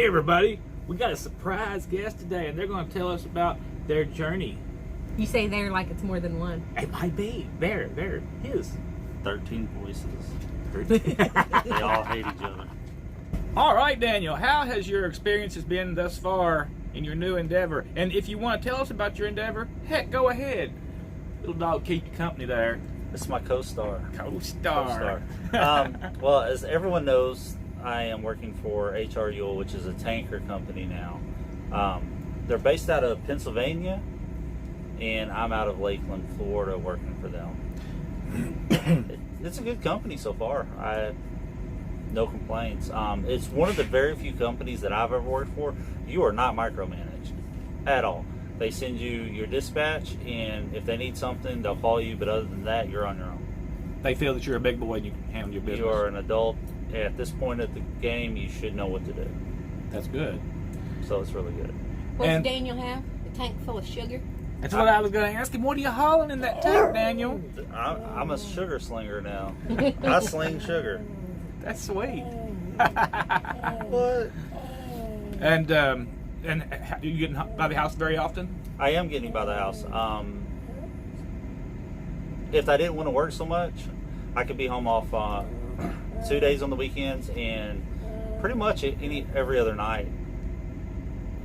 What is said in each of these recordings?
Hey everybody, we got a surprise guest today and they're going to tell us about their journey. You say they're like it's more than one. It might be. They're his. 13 voices. They all hate each other. All right, Daniel, how has your experiences been thus far in your new endeavor? And if you want to tell us about your endeavor, heck, go ahead. Little dog, keep you company there. This is my co-star. Co-star. Well, as everyone knows, I am working for HRUL, which is a tanker company now. They're based out of Pennsylvania, and I'm out of Lakeland, Florida, working for them. It's a good company so far. No complaints. It's one of the very few companies that I've ever worked for. You are not micromanaged at all. They send you your dispatch, and if they need something, they'll call you. But other than that, you're on your own. They feel that you're a big boy and you can handle your business. You are an adult. At this point of the game, you should know what to do. That's good. So it's really good. What does Daniel have? A tank full of sugar? That's what I was going to ask him. What are you hauling in that tank, Daniel? I'm a sugar slinger now. I sling sugar. That's sweet. What? And you getting by the house very often? I am getting by the house. If I didn't want to work so much, I could be home off 2 days on the weekends and pretty much every other night.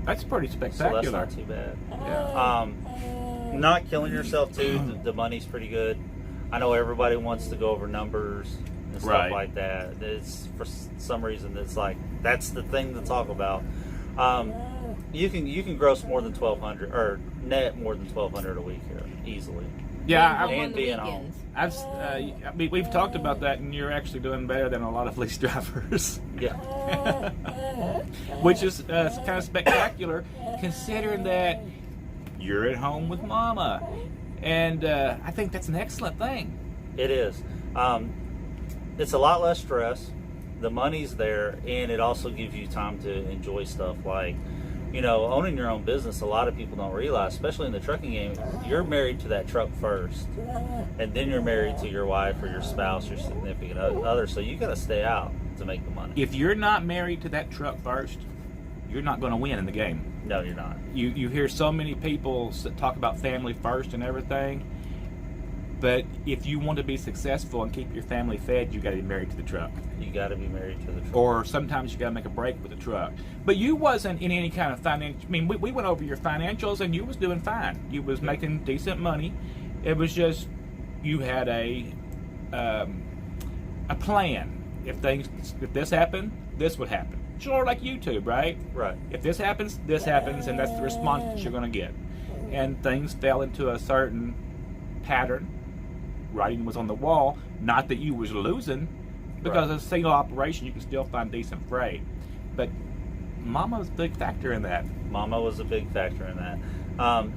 That's pretty spectacular. So that's not too bad. Yeah. Not killing yourself too. The money's pretty good. I know everybody wants to go over numbers and stuff Right. like that. It's for some reason it's like that's the thing to talk about. You can gross more than 1,200 or net more than 1,200 a week here easily. Yeah, And being home. we've talked about that, and you're actually doing better than a lot of lease drivers. Yeah. Which is kind of spectacular, considering that you're at home with Mama, and I think that's an excellent thing. It is. It's a lot less stress. The money's there, and it also gives you time to enjoy stuff like, owning your own business. A lot of people don't realize, especially in the trucking game, you're married to that truck first, and then you're married to your wife or your spouse, your significant other. So you got to stay out to make the money. If you're not married to that truck first, you're not going to win in the game. No, you're not. You hear so many people talk about family first and everything, but if you want to be successful and keep your family fed, you got to be married to the truck. You got to be married to the truck. Or sometimes you got to make a break with the truck. But you wasn't in any kind of financial. I mean, we went over your financials, and you was doing fine. You was making decent money. It was just you had a plan. If this happened, this would happen. Sort of like YouTube, right? Right. If this happens, and that's the response that you're going to get. And things fell into a certain pattern. Writing was on the wall. Not that you was losing, because as a single operation, you can still find decent freight. But Mama was a big factor in that. Mama was a big factor in that.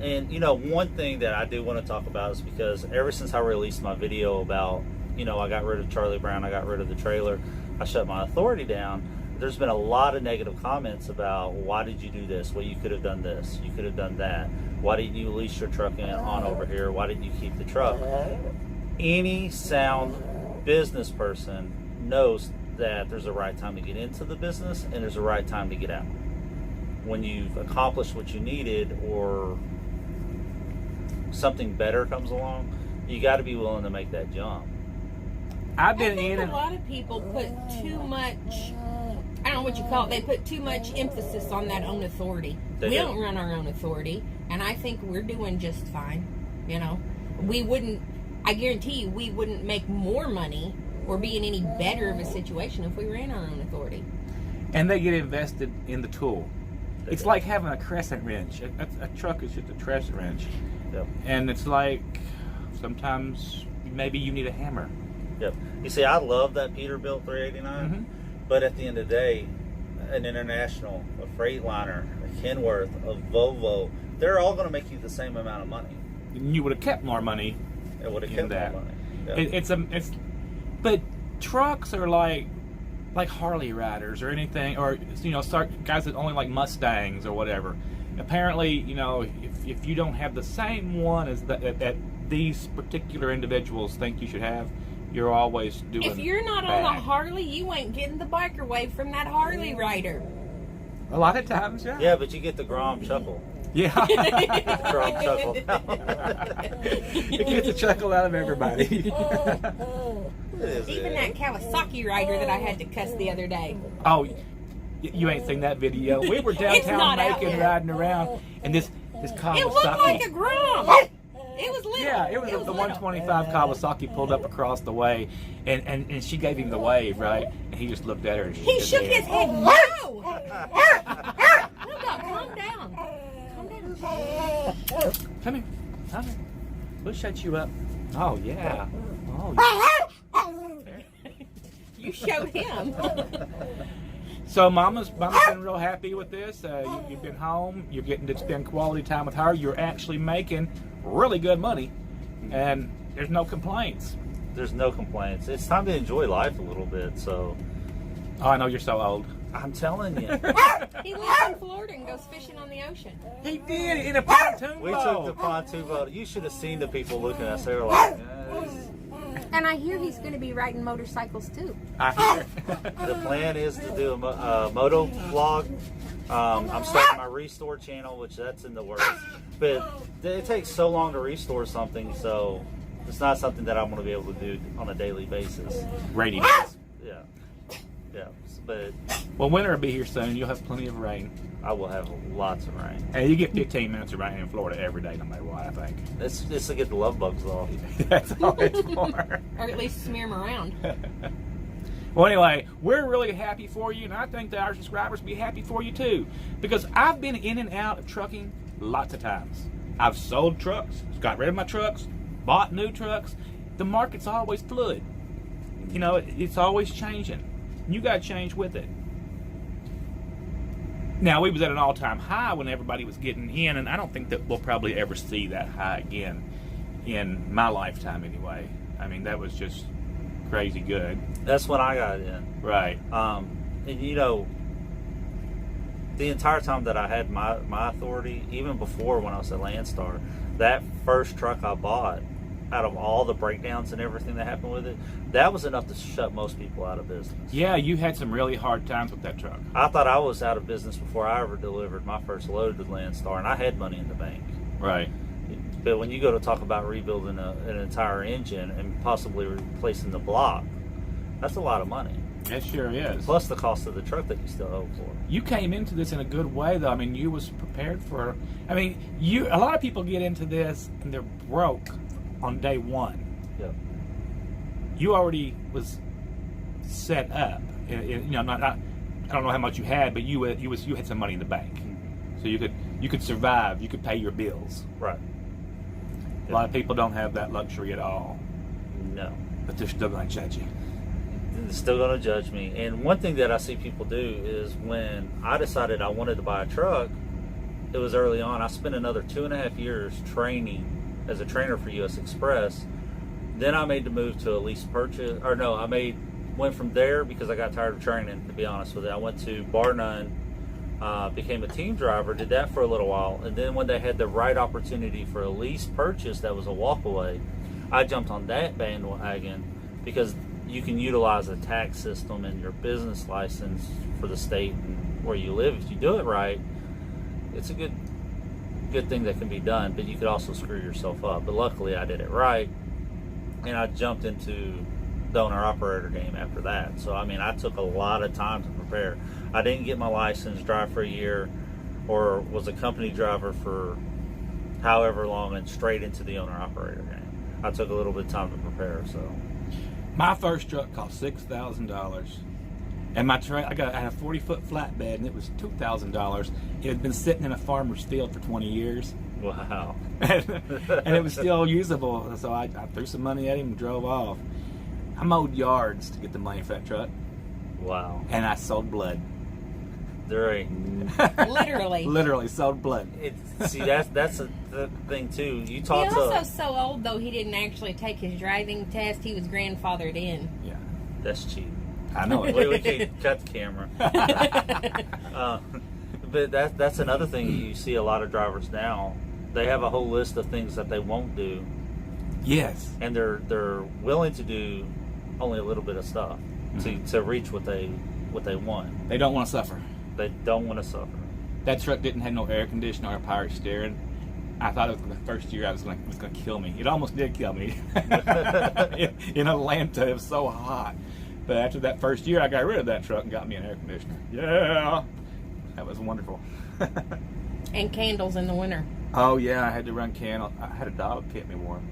And one thing that I do want to talk about is because ever since I released my video about, I got rid of Charlie Brown, I got rid of the trailer, I shut my authority down. There's been a lot of negative comments about why did you do this? Well, you could have done this. You could have done that. Why didn't you lease your truck on over here? Why didn't you keep the truck? Any sound business person knows that there's a right time to get into the business and there's a right time to get out. When you've accomplished what you needed or something better comes along, you got to be willing to make that jump. I think a lot of people put too much, I don't know what you call it, they put too much emphasis on that own authority. We don't run our own authority, and I think we're doing just fine. I guarantee you we wouldn't make more money or be in any better of a situation if we ran our own authority. And they get invested in the tool. It's like having a crescent wrench. A truck is just a crescent wrench. Yep. And it's like sometimes maybe you need a hammer. Yep. You see, I love that Peterbilt 389, but at the end of the day, an International, a Freightliner, a Kenworth, a Volvo, they're all going to make you the same amount of money. You would have kept more money. It would have kept more money. Yep. But trucks are like Harley riders or anything, or guys that only like Mustangs or whatever. Apparently, if you don't have the same one as that these particular individuals think you should have, you're always doing If you're not bad. on a Harley, you ain't getting the biker wave from that Harley rider. A lot of times, yeah. Yeah, but you get the Grom chuckle. Yeah. Grom chuckle. It gets a chuckle out of everybody. Even that Kawasaki rider that I had to cuss the other day. Oh, you ain't seen that video. We were downtown Macon riding around, and this Kawasaki. It looked like a Grom. It was little. Yeah, it was the little. 125 Kawasaki pulled up across the way, and she gave him the wave, right? And he just looked at her and He shook his head. No. Hold up, calm down. Come here. Come here. We'll shut you up. Oh, yeah. Oh, yeah. You showed him. So Mama's been real happy with this. You've been home. You're getting to spend quality time with her. You're actually making really good money, and there's no complaints. There's no complaints. It's time to enjoy life a little bit. So, Oh, I know you're so old. I'm telling you. He lives in Florida and goes fishing on the ocean. He did in a pontoon We boat. took the pontoon boat. You should have seen the people looking at us. They were like, And I hear he's going to be riding motorcycles too. I hear. the plan is to do a moto vlog. I'm starting my restore channel, which that's in the works. But it takes so long to restore something, so it's not something that I'm going to be able to do on a daily basis. Rainy days. Yeah. Yeah. But Well, winter will be here soon. You'll have plenty of rain. I will have lots of rain. And you get 15 minutes of rain in Florida every day, no matter what, I think. It's just to get the love bugs off. That's all it's for. Or at least smear him around. Well, anyway, we're really happy for you, and I think that our subscribers will be happy for you too. Because I've been in and out of trucking lots of times. I've sold trucks, got rid of my trucks, bought new trucks. The market's always fluid. You know, it's always changing. You got to change with it. Now, we was at an all-time high when everybody was getting in, and I don't think that we'll probably ever see that high again in my lifetime anyway. I mean, that was just crazy good. That's when I got in. Right. And you know, the entire time that I had my authority, even before when I was at Landstar, that first truck I bought, out of all the breakdowns and everything that happened with it, that was enough to shut most people out of business. Yeah, you had some really hard times with that truck. I thought I was out of business before I ever delivered my first load to Landstar, and I had money in the bank. Right. But when you go to talk about rebuilding an entire engine and possibly replacing the block, that's a lot of money. It sure is. Plus the cost of the truck that you still owe for. You came into this in a good way, though. I mean, you was prepared for. I mean, a lot of people get into this and they're broke on day one. Yep. You already was set up. You know, I don't know how much you had, but you had some money in the bank, so you could survive. You could pay your bills. Right. A lot of people don't have that luxury at all. No. But they're still going to judge you. They're still going to judge me. And one thing that I see people do is when I decided I wanted to buy a truck, it was early on. I spent another 2.5 years training as a trainer for U.S. Express. Then I made the move to a lease purchase. Or no, went from there because I got tired of training, to be honest with you. I went to Bar None, became a team driver, did that for a little while. And then when they had the right opportunity for a lease purchase that was a walk away, I jumped on that bandwagon because you can utilize a tax system and your business license for the state and where you live. If you do it right, it's a good thing that can be done, but you could also screw yourself up. But luckily I did it right, and I jumped into the owner-operator game after that. So, I mean, I took a lot of time to prepare. I didn't get my license, drive for a year, or was a company driver for however long and straight into the owner-operator game. I took a little bit of time to prepare, so. My first truck cost $6,000, and I had a 40-foot flatbed, and it was $2,000. It had been sitting in a farmer's field for 20 years. Wow. And it was still usable, so I threw some money at him and drove off. I mowed yards to get the money for that truck. Wow. And I sold blood. There ain't. Literally. Literally sold blood. See, that's the thing too. You He talk also to. so old though he didn't actually take his driving test. He was grandfathered in. Yeah. That's cheap. I know it. We can't cut the camera. But that's another thing you see a lot of drivers now. They have a whole list of things that they won't do, Yes. and they're willing to do only a little bit of stuff to reach what they want. They don't want to suffer. They don't want to suffer. That truck didn't have no air conditioner or power steering. I thought it was the first year it was going to kill me. It almost did kill me. in Atlanta, it was so hot. But after that first year, I got rid of that truck and got me an air conditioner. Yeah, that was wonderful. And candles in the winter. Oh yeah, I had to run candle. I had a dog keep me warm.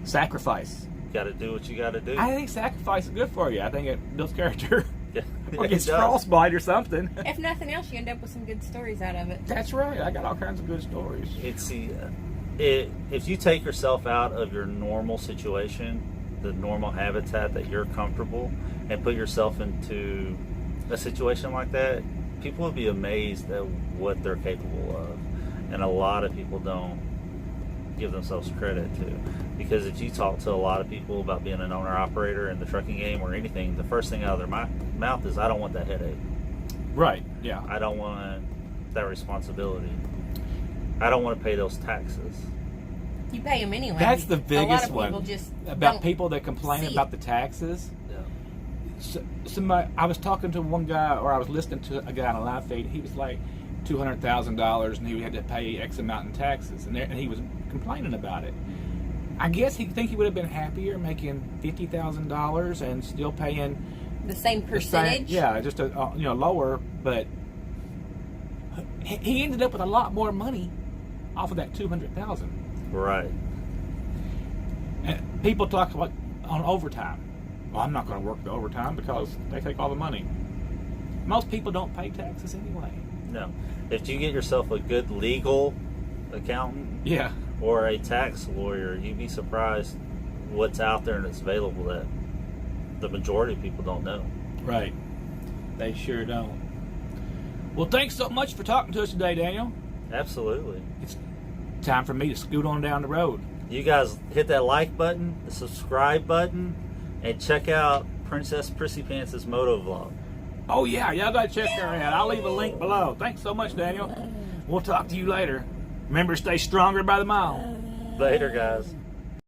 Sacrifice. Got to do what you got to do. I think sacrifice is good for you. I think it builds character. Yeah, Or gets frostbite or something. If nothing else, you end up with some good stories out of it. That's right. I got all kinds of good stories. If you take yourself out of your normal situation, the normal habitat that you're comfortable, and put yourself into a situation like that, people will be amazed at what they're capable of. And a lot of people don't give themselves credit to. Because if you talk to a lot of people about being an owner-operator in the trucking game or anything, the first thing out of their mouth is, I don't want that headache. Right, yeah. I don't want that responsibility. I don't want to pay those taxes. You pay them anyway. That's the biggest one. A lot of people just about people that complain about the taxes. Yeah. Somebody, I was talking to one guy, or I was listening to a guy on a live feed. He was like $200,000, and he had to pay X amount in taxes, and he was complaining about it. I guess he think he would have been happier making $50,000 and still paying the same percentage. Just a lower, but he ended up with a lot more money off of that $200,000. Right. And people talk about on overtime. Well, I'm not going to work the overtime because they take all the money. Most people don't pay taxes anyway. No. If you get yourself a good legal accountant, yeah, or a tax lawyer, you'd be surprised what's out there and it's available that the majority of people don't know. Right. They sure don't. Well, thanks so much for talking to us today, Daniel. Absolutely. It's time for me to scoot on down the road. You guys hit that like button, the subscribe button, and check out Princess Prissy Pants' moto vlog. Oh yeah, y'all gotta check her out. I'll leave a link below. Thanks so much, Daniel. We'll talk to you later. Remember, stay stronger by the mile. Later, guys.